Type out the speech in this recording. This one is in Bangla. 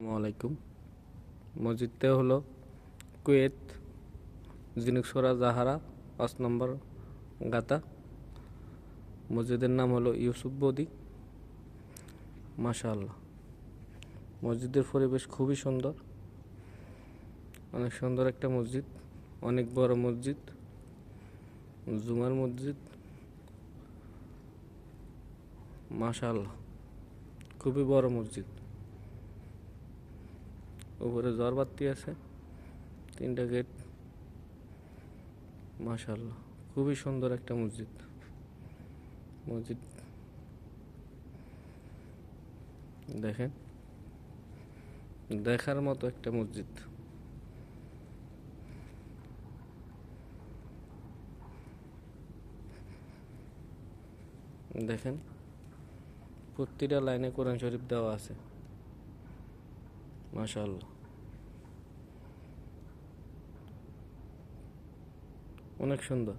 আসসালামাইকুম। মসজিদটা হলো কুয়েত জিনুকসরা জাহারা ৫ নম্বর গাতা। মসজিদের নাম হলো ইউসুফ বদি। মাশাআল্লাহ, মসজিদের পরিবেশ খুবই সুন্দর, অনেক সুন্দর একটা মসজিদ, অনেক বড় মসজিদ, জুমার মসজিদ। মাশাআল্লাহ, খুবই বড় মসজিদ। উপরে ঝড়বাতি আছে, 3টা গেট। মাশাআল্লাহ, খুবই সুন্দর একটা মসজিদ। মসজিদ দেখেন, দেখার মতো একটা মসজিদ। দেখেন, প্রতিটা লাইনে কোরআন শরীফ দেওয়া আছে। মাশাআল্লাহ, অনেক সুন্দর।